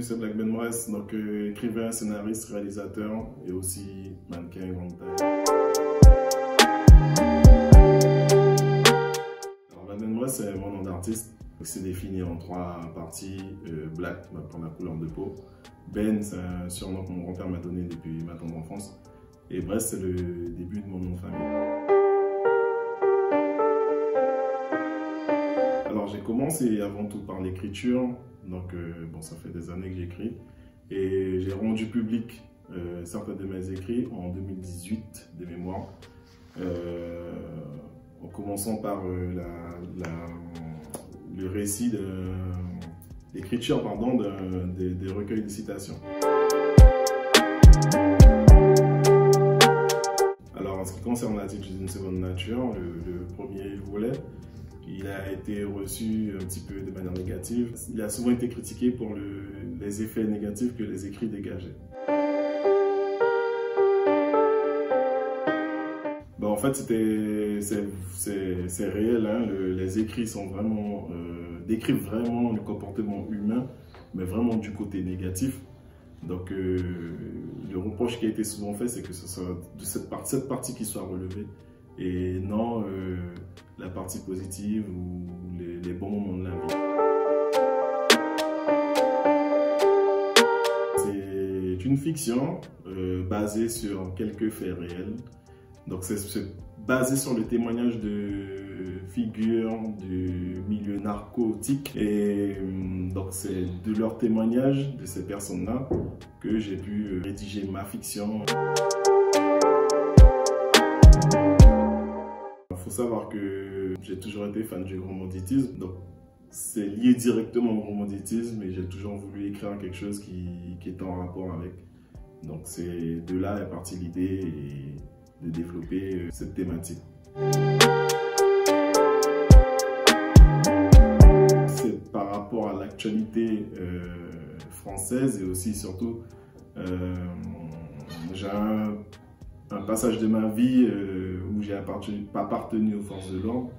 c'est Black Ben Mwes, donc écrivain, scénariste, réalisateur et aussi mannequin grande taille. Alors Black Ben Mwes, c'est mon nom d'artiste. C'est défini en 3 parties. Black pour la couleur de peau. Ben, c'est un surnom que mon grand-père m'a donné depuis ma tendre enfance. Et Brest, c'est le début de mon nom de famille. Alors j'ai commencé avant tout par l'écriture. Donc bon, ça fait des années que j'écris. Et j'ai rendu public certains de mes écrits en 2018, de mémoire. En commençant par le récit l'écriture des recueils de citations. Alors en ce qui concerne l'article d'une seconde nature, le premier volet, il a été reçu un petit peu de manière négative. Il a souvent été critiqué pour les effets négatifs que les écrits dégageaient. Bon, en fait, c'est réel, hein. Les écrits sont vraiment, décrivent vraiment le comportement humain, mais vraiment du côté négatif. Donc, le reproche qui a été souvent fait, c'est que ce soit de cette partie qui soit relevée, et non la partie positive ou les bons moments de la vie. C'est une fiction basée sur quelques faits réels. Donc c'est basé sur le témoignage de figures du milieu narcotique, et donc c'est de leur témoignage, de ces personnes-là, que j'ai pu rédiger ma fiction. Il faut savoir que j'ai toujours été fan du grand banditisme, donc c'est lié directement au grand banditisme, et j'ai toujours voulu écrire quelque chose qui est en rapport avec. Donc c'est de là est partie l'idée de développer cette thématique. C'est par rapport à l'actualité française, et aussi surtout j'ai un passage de ma vie où j'ai pas appartenu aux forces de l'ordre,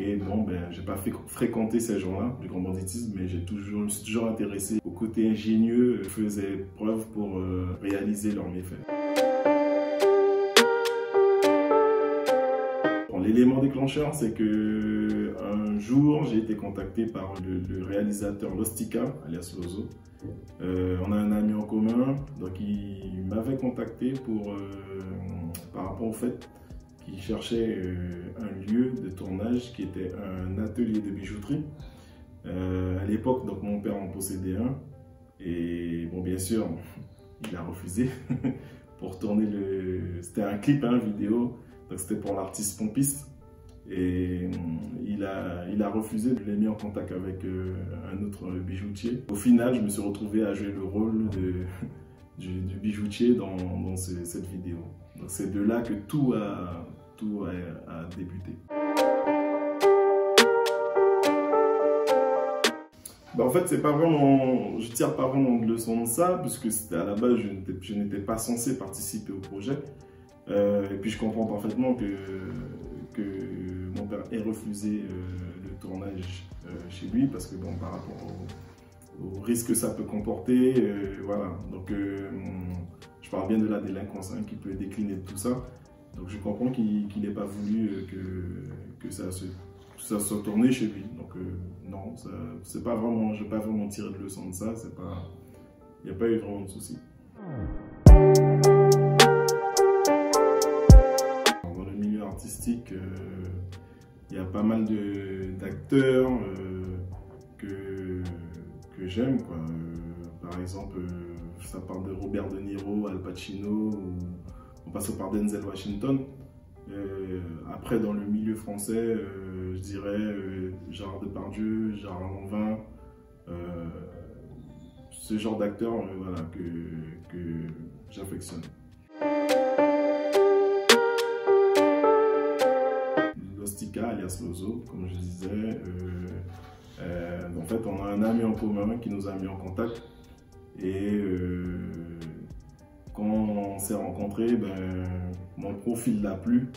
et bon, ben, j'ai pas fréquenté ces gens-là du grand banditisme, mais je me suis toujours intéressé au côté ingénieux qu'ils faisaient preuve pour réaliser leurs méfaits. L'élément déclencheur, c'est que un jour, j'ai été contacté par le réalisateur Lostika, alias Lozo. On a un ami en commun, donc il m'avait contacté par rapport au fait qu'il cherchait un lieu de tournage qui était un atelier de bijouterie. À l'époque, donc mon père en possédait un, et bon, bien sûr, il a refusé pour tourner c'était un clip, hein, vidéo. Donc c'était pour l'artiste pompiste, et il a refusé. Je l'ai mis en contact avec un autre bijoutier. Au final, je me suis retrouvé à jouer le rôle du bijoutier dans cette vidéo. Donc c'est de là que tout a débuté. Ben, en fait, c'est pas vraiment, je tire pas vraiment de leçon de ça, puisque à la base, je n'étais pas censé participer au projet. Et puis je comprends parfaitement que mon père ait refusé le tournage chez lui, parce que bon, par rapport au risque que ça peut comporter, voilà. Donc je parle bien de la délinquance, hein, qui peut décliner de tout ça. Donc je comprends qu'il n'ait pas voulu que ça soit tourné chez lui. Donc non, c'est pas vraiment, je n'ai pas vraiment tiré de leçon de ça. Il n'y a pas eu vraiment de souci. Artistique, il y a pas mal d'acteurs que j'aime, quoi. Par exemple, ça part de Robert De Niro, Al Pacino, on passe par Denzel Washington. Après, dans le milieu français, je dirais Gérard Depardieu, Gérard Lanvin, ce genre d'acteurs, voilà, que j'affectionne. Lostika, alias Lozo, comme je disais. En fait, on a un ami en commun qui nous a mis en contact, et quand on s'est rencontrés, ben, mon profil l'a plu,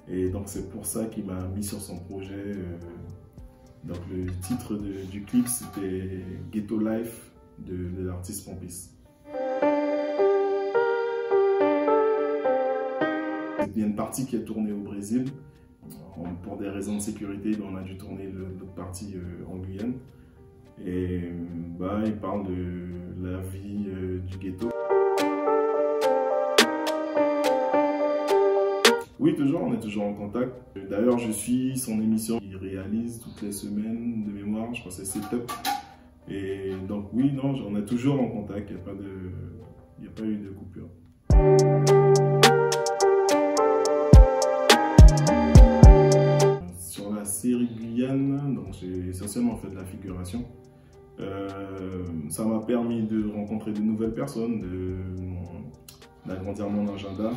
et donc c'est pour ça qu'il m'a mis sur son projet. Donc le titre du clip, c'était Ghetto Life de l'artiste Pompis. Il y a une partie qui est tournée au Brésil. Pour des raisons de sécurité, on a dû tourner l'autre partie en Guyane. Et il parle de la vie du ghetto. Oui, toujours, on est toujours en contact. D'ailleurs, je suis son émission qu'il réalise toutes les semaines de mémoire, je crois que c'est Setup. Et donc oui, non, on est toujours en contact, il n'y a pas eu de coupure. Sur la série Guyane, donc j'ai essentiellement fait de la figuration. Ça m'a permis de rencontrer de nouvelles personnes, d'agrandir mon agenda.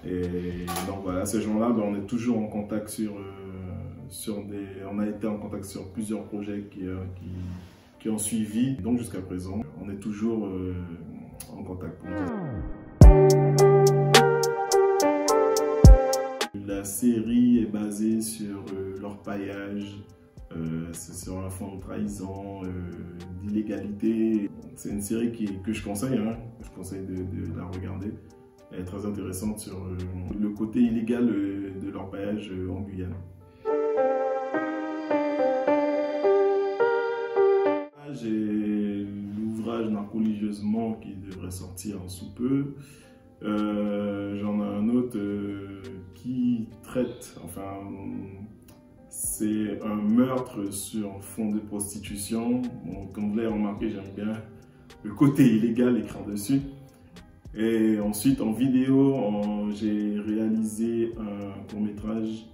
Et donc voilà, ces gens-là, on est toujours en contact on a été en contact sur plusieurs projets qui ont suivi. Donc jusqu'à présent, on est toujours en contact. La série est basée sur l'orpaillage, sur un fond de trahison, d'illégalité. C'est une série que je conseille, je conseille de la regarder. Elle est très intéressante sur le côté illégal de l'orpaillage en Guyane. J'ai l'ouvrage Narcoligieusement qui devrait sortir sous peu. J'en ai un autre qui traite, c'est un meurtre sur fond de prostitution. Bon, comme vous l'avez remarqué, j'aime bien le côté illégal écrit dessus. Et ensuite, en vidéo, j'ai réalisé un court-métrage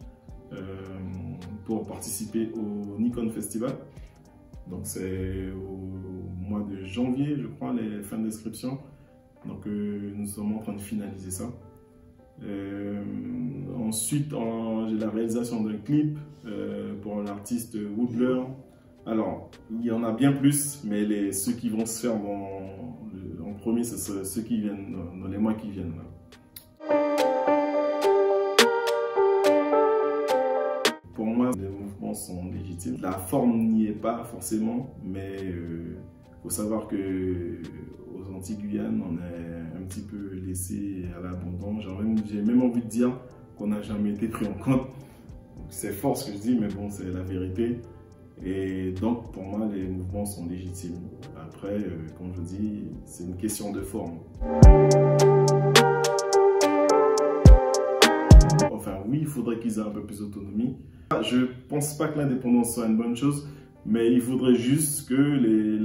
pour participer au Nikon Festival. Donc c'est au mois de janvier, je crois, les fins d'inscription. Donc nous sommes en train de finaliser ça. Ensuite, j'ai la réalisation d'un clip pour l'artiste Woodler. Alors, il y en a bien plus, mais ceux qui vont se faire en premier, c'est ceux qui viennent dans les mois qui viennent. Pour moi, les mouvements sont légitimes. La forme n'y est pas forcément, mais il faut savoir qu'aux Antilles-Guyane, on est un petit peu laissé à l'abandon. J'ai même envie de dire qu'on n'a jamais été pris en compte. C'est fort ce que je dis, mais bon, c'est la vérité. Et donc, pour moi, les mouvements sont légitimes. Après, comme je dis, c'est une question de forme. Enfin, oui, il faudrait qu'ils aient un peu plus d'autonomie. Je ne pense pas que l'indépendance soit une bonne chose, mais il faudrait juste que les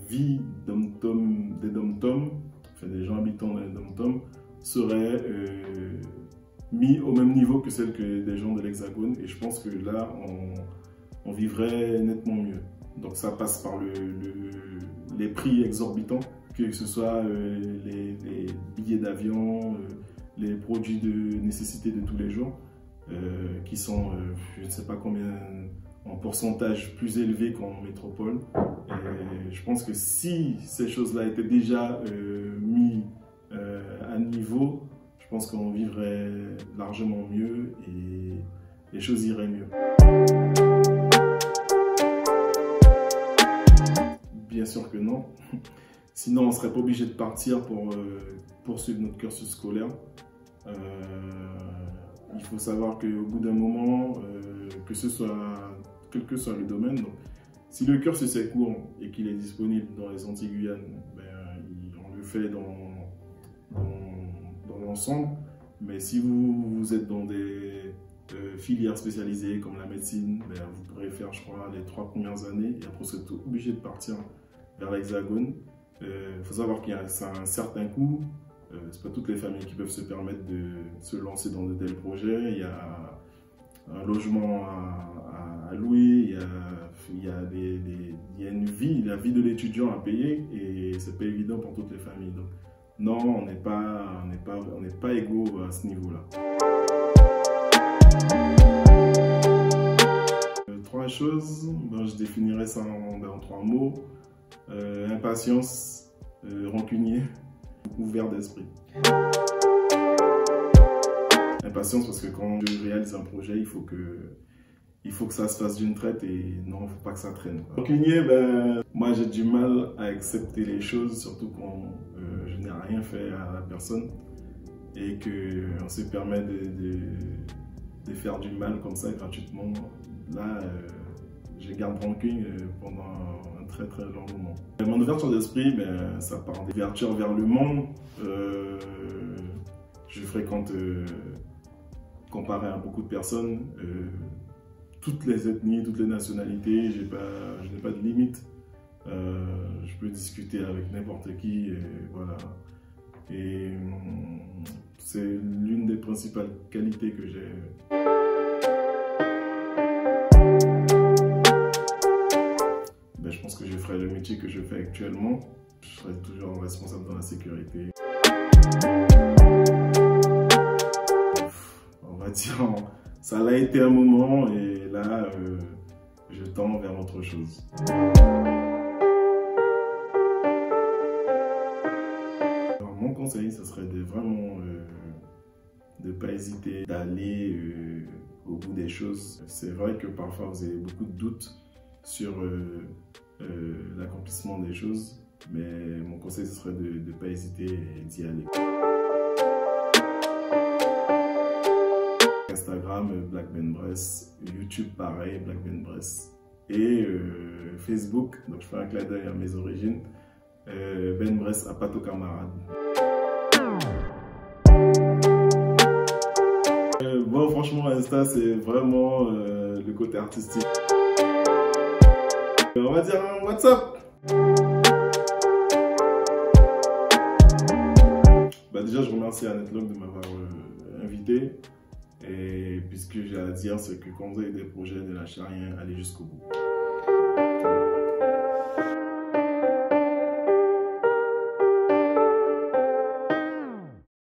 vies des dom-toms, des gens habitant dans les dom-toms, seraient mis au même niveau que celles des gens de l'Hexagone. Et je pense que là, on vivrait nettement mieux. Donc ça passe par les prix exorbitants, que ce soit les billets d'avion, les produits de nécessité de tous les jours, qui sont, je ne sais pas combien, en pourcentage plus élevé qu'en métropole. Et je pense que si ces choses-là étaient déjà mises à niveau, je pense qu'on vivrait largement mieux et les choses iraient mieux. Bien sûr que non. Sinon, on ne serait pas obligé de partir pour poursuivre notre cursus scolaire. Il faut savoir qu'au bout d'un moment, quel que soit le domaine, donc, si le cursus est court et qu'il est disponible dans les Antilles-Guyane, on le fait dans l'ensemble. Mais si vous êtes dans des filières spécialisées comme la médecine, vous pourrez faire, je crois, les 3 premières années et après vous êtes obligé de partir vers l'Hexagone. Il faut savoir qu'il y a un certain coût. C'est pas toutes les familles qui peuvent se permettre de se lancer dans de tels projets. Il y a un logement à louer, il y a une vie, la vie de l'étudiant à payer et c'est pas évident pour toutes les familles. Donc, non, on n'est pas égaux à ce niveau-là. 3 choses, je définirais ça en 3 mots. Impatience, rancunier, ouvert d'esprit. Impatience parce que quand je réalise un projet, il il faut que ça se fasse d'une traite et non, il ne faut pas que ça traîne. Rancunier, ben, moi j'ai du mal à accepter les choses, surtout quand je n'ai rien fait à la personne et qu'on se permet de faire du mal comme ça gratuitement. Là, je garde rancune pendant un très très long moment. Mon ouverture d'esprit, ben, ça part d'ouverture vers le monde. Je fréquente, comparé à beaucoup de personnes, toutes les ethnies, toutes les nationalités. Je n'ai pas de limite. Je peux discuter avec n'importe qui. Voilà. Et c'est l'une des principales qualités que j'ai. Ben, je pense que je ferai le métier que je fais actuellement. Je serai toujours responsable dans la sécurité. On va dire, ça l'a été un moment et là, je tends vers autre chose. Alors, mon conseil, ce serait de vraiment de ne pas hésiter d'aller au bout des choses. C'est vrai que parfois vous avez beaucoup de doutes sur l'accomplissement des choses, mais mon conseil ce serait de ne pas hésiter et d'y aller. Instagram, Black Ben Bress, YouTube pareil, Black Ben Bress, et Facebook, donc je fais un clin d'œil à mes origines, Ben Bress à Pato Camarade. Bon, franchement, Insta, c'est vraiment le côté artistique. On va dire un WhatsApp. Bah déjà, je remercie Annette Locke de m'avoir invité. Et puis ce que j'ai à dire, c'est que quand vous avez des projets, ne lâchez rien, allez jusqu'au bout.